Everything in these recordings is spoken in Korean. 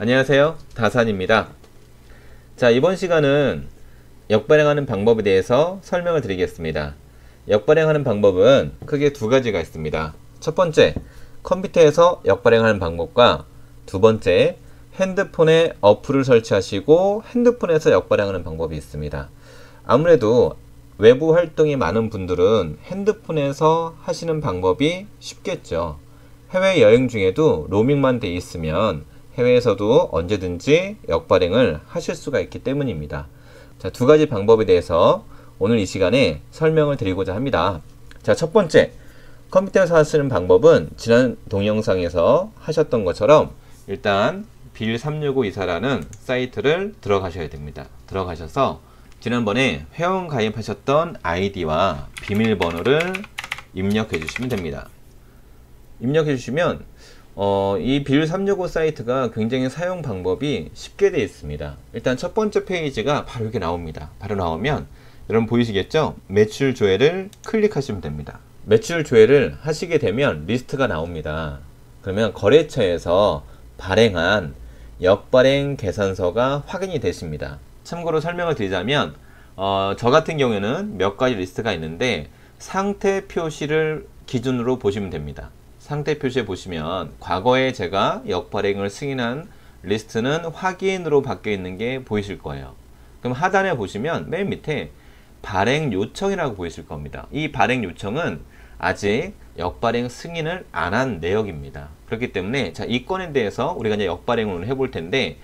안녕하세요, 다산입니다. 자, 이번 시간은 역발행하는 방법에 대해서 설명을 드리겠습니다. 역발행하는 방법은 크게 두 가지가 있습니다. 첫 번째, 컴퓨터에서 역발행하는 방법과 두 번째, 핸드폰에 어플을 설치하시고 핸드폰에서 역발행하는 방법이 있습니다. 아무래도 외부 활동이 많은 분들은 핸드폰에서 하시는 방법이 쉽겠죠. 해외여행 중에도 로밍만 돼 있으면 해외에서도 언제든지 역발행을 하실 수가 있기 때문입니다. 자, 두 가지 방법에 대해서 오늘 이 시간에 설명을 드리고자 합니다. 자, 첫 번째, 컴퓨터에서 하시는 방법은 지난 동영상에서 하셨던 것처럼 일단 빌365 이사라는 사이트를 들어가셔야 됩니다. 들어가셔서 지난번에 회원 가입하셨던 아이디와 비밀번호를 입력해 주시면 됩니다. 입력해 주시면 이 빌365 사이트가 굉장히 사용 방법이 쉽게 되어 있습니다. 일단 첫 번째 페이지가 바로 이렇게 나옵니다. 바로 나오면 여러분 보이시겠죠? 매출 조회를 클릭하시면 됩니다. 매출 조회를 하시게 되면 리스트가 나옵니다. 그러면 거래처에서 발행한 역발행 계산서가 확인이 되십니다. 참고로 설명을 드리자면 저 같은 경우에는 몇 가지 리스트가 있는데 상태 표시를 기준으로 보시면 됩니다. 상태 표시에 보시면 과거에 제가 역발행을 승인한 리스트는 확인으로 바뀌어 있는 게 보이실 거예요. 그럼 하단에 보시면 맨 밑에 발행 요청이라고 보이실 겁니다. 이 발행 요청은 아직 역발행 승인을 안 한 내역입니다. 그렇기 때문에 자, 이 건에 대해서 우리가 이제 역발행을 해볼 텐데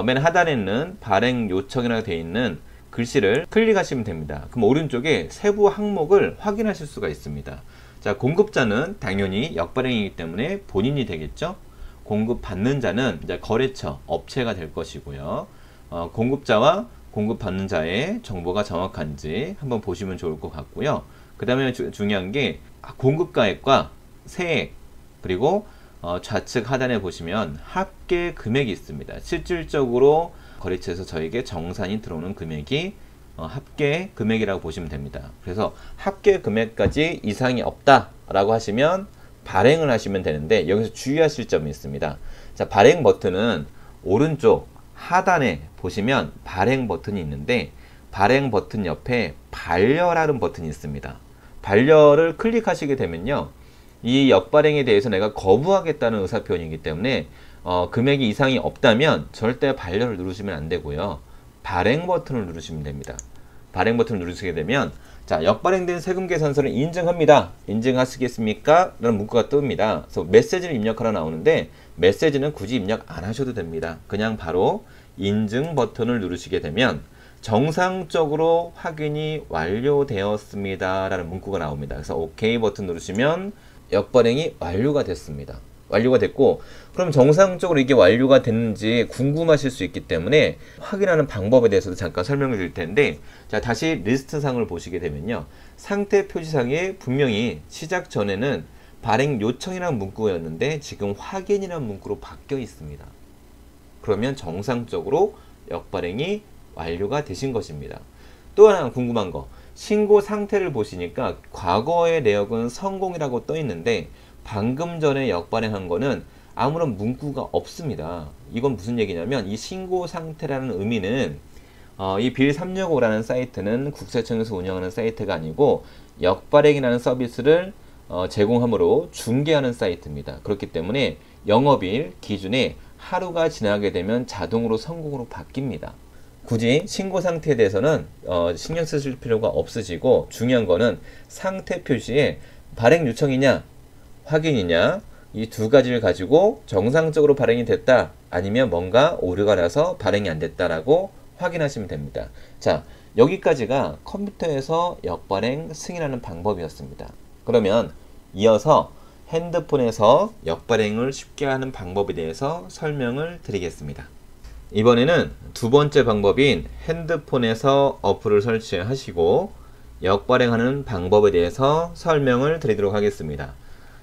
맨 하단에 있는 발행 요청이라고 되어 있는 글씨를 클릭하시면 됩니다. 그럼 오른쪽에 세부 항목을 확인하실 수가 있습니다. 자, 공급자는 당연히 역발행이기 때문에 본인이 되겠죠. 공급받는 자는 이제 거래처, 업체가 될 것이고요. 공급자와 공급받는 자의 정보가 정확한지 한번 보시면 좋을 것 같고요. 그 다음에 중요한 게 공급가액과 세액, 그리고 좌측 하단에 보시면 합계 금액이 있습니다. 실질적으로 거래처에서 저에게 정산이 들어오는 금액이 합계 금액이라고 보시면 됩니다. 그래서 합계 금액까지 이상이 없다 라고 하시면 발행을 하시면 되는데 여기서 주의하실 점이 있습니다. 자, 발행 버튼은 오른쪽 하단에 보시면 발행 버튼이 있는데 발행 버튼 옆에 반려라는 버튼이 있습니다. 반려를 클릭하시게 되면요, 이 역발행에 대해서 내가 거부하겠다는 의사표현이기 때문에 금액이 이상이 없다면 절대 반려를 누르시면 안 되고요. 발행 버튼을 누르시면 됩니다. 발행 버튼을 누르시게 되면 자, 역발행된 세금 계산서를 인증합니다. 인증하시겠습니까? 라는 문구가 뜹니다. 그래서 메시지를 입력하러 나오는데 메시지는 굳이 입력 안 하셔도 됩니다. 그냥 바로 인증 버튼을 누르시게 되면 정상적으로 확인이 완료되었습니다 라는 문구가 나옵니다. 그래서 OK 버튼 누르시면 역발행이 완료가 됐습니다. 완료가 됐고, 그럼 정상적으로 이게 완료가 됐는지 궁금하실 수 있기 때문에 확인하는 방법에 대해서도 잠깐 설명을 드릴 텐데, 자, 다시 리스트 상을 보시게 되면요, 상태 표지상에 분명히 시작 전에는 발행 요청이라는 문구였는데 지금 확인이라는 문구로 바뀌어 있습니다. 그러면 정상적으로 역발행이 완료가 되신 것입니다. 또 하나 궁금한 거, 신고 상태를 보시니까 과거의 내역은 성공이라고 떠 있는데 방금 전에 역발행한 거는 아무런 문구가 없습니다. 이건 무슨 얘기냐면 이 신고 상태라는 의미는 이 빌365라는 사이트는 국세청에서 운영하는 사이트가 아니고 역발행이라는 서비스를 제공함으로 중개하는 사이트입니다. 그렇기 때문에 영업일 기준에 하루가 지나게 되면 자동으로 성공으로 바뀝니다. 굳이 신고 상태에 대해서는 신경 쓰실 필요가 없으시고, 중요한 거는 상태 표시에 발행 요청이냐 확인이냐 이 두 가지를 가지고 정상적으로 발행이 됐다 아니면 뭔가 오류가 나서 발행이 안 됐다라고 확인하시면 됩니다. 자, 여기까지가 컴퓨터에서 역발행 승인하는 방법이었습니다. 그러면 이어서 핸드폰에서 역발행을 쉽게 하는 방법에 대해서 설명을 드리겠습니다. 이번에는 두 번째 방법인 핸드폰에서 어플을 설치하시고 역발행하는 방법에 대해서 설명을 드리도록 하겠습니다.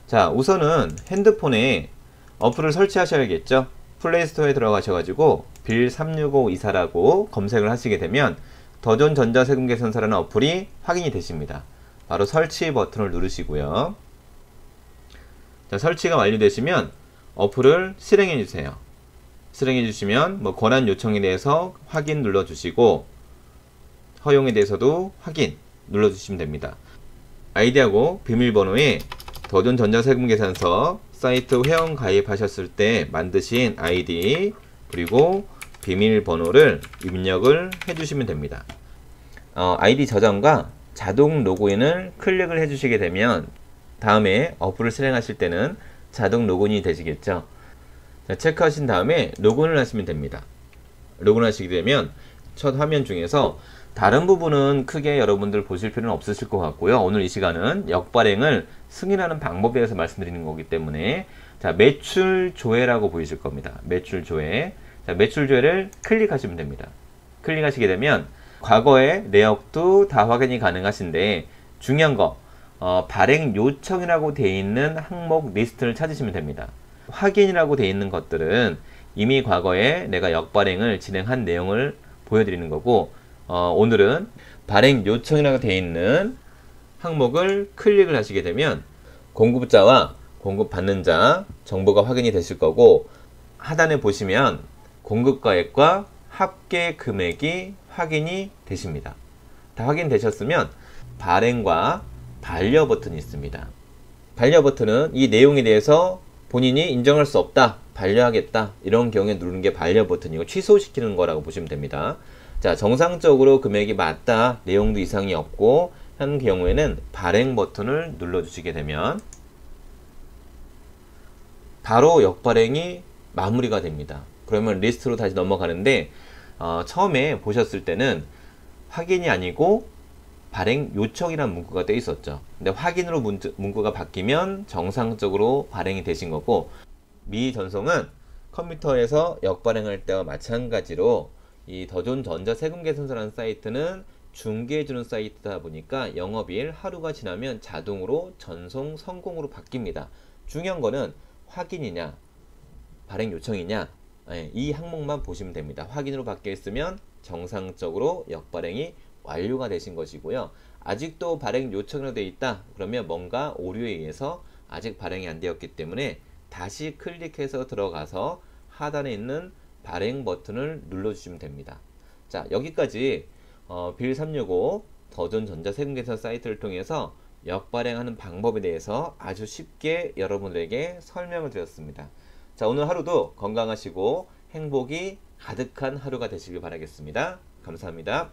자, 우선은 핸드폰에 어플을 설치하셔야겠죠. 플레이스토어에 들어가셔가지고 빌365 이사라고 검색을 하시게 되면 더존 전자세금 계산서라는 어플이 확인이 되십니다. 바로 설치 버튼을 누르시고요. 자, 설치가 완료되시면 어플을 실행해 주세요. 실행해 주시면 권한 요청에 대해서 확인 눌러 주시고 허용에 대해서도 확인 눌러 주시면 됩니다. 아이디하고 비밀번호에 더존 전자세금계산서 사이트 회원 가입하셨을 때 만드신 아이디 그리고 비밀번호를 입력을 해주시면 됩니다. 아이디 저장과 자동 로그인을 클릭을 해주시게 되면 다음에 어플을 실행하실 때는 자동 로그인이 되시겠죠. 자, 체크하신 다음에 로그인을 하시면 됩니다. 로그인 하시게 되면 첫 화면 중에서 다른 부분은 크게 여러분들 보실 필요는 없으실 것 같고요. 오늘 이 시간은 역발행을 승인하는 방법에 대해서 말씀드리는 거기 때문에 자, 매출 조회라고 보이실 겁니다. 매출 조회. 자, 매출 조회를 클릭하시면 됩니다. 클릭하시게 되면 과거의 내역도 다 확인이 가능하신데 중요한 거 발행 요청이라고 되어 있는 항목 리스트를 찾으시면 됩니다. 확인이라고 되어 있는 것들은 이미 과거에 내가 역발행을 진행한 내용을 보여드리는 거고 오늘은 발행 요청이라고 되어 있는 항목을 클릭을 하시게 되면 공급자와 공급받는 자 정보가 확인이 되실 거고 하단에 보시면 공급가액과 합계 금액이 확인이 되십니다. 다 확인되셨으면 발행과 반려 버튼이 있습니다. 반려 버튼은 이 내용에 대해서 본인이 인정할 수 없다, 반려하겠다 이런 경우에 누르는 게 반려 버튼이고 취소시키는 거라고 보시면 됩니다. 자, 정상적으로 금액이 맞다, 내용도 이상이 없고 한 경우에는 발행 버튼을 눌러주시게 되면 바로 역발행이 마무리가 됩니다. 그러면 리스트로 다시 넘어가는데 처음에 보셨을 때는 확인이 아니고 발행 요청이라는 문구가 떼어 있었죠. 근데 확인으로 문구가 바뀌면 정상적으로 발행이 되신 거고 미 전송은 컴퓨터에서 역발행할 때와 마찬가지로 이 더존 전자세금계산서라는 사이트는 중개해주는 사이트다 보니까 영업일 하루가 지나면 자동으로 전송 성공으로 바뀝니다. 중요한 거는 확인이냐 발행 요청이냐 이 항목만 보시면 됩니다. 확인으로 바뀌어 있으면 정상적으로 역발행이 완료가 되신 것이고요. 아직도 발행 요청으로 되어 있다 그러면 뭔가 오류에 의해서 아직 발행이 안 되었기 때문에 다시 클릭해서 들어가서 하단에 있는 발행 버튼을 눌러주시면 됩니다. 자, 여기까지 빌 365 더존 전자세금계산 사이트를 통해서 역발행하는 방법에 대해서 아주 쉽게 여러분들에게 설명을 드렸습니다. 자, 오늘 하루도 건강하시고 행복이 가득한 하루가 되시길 바라겠습니다. 감사합니다.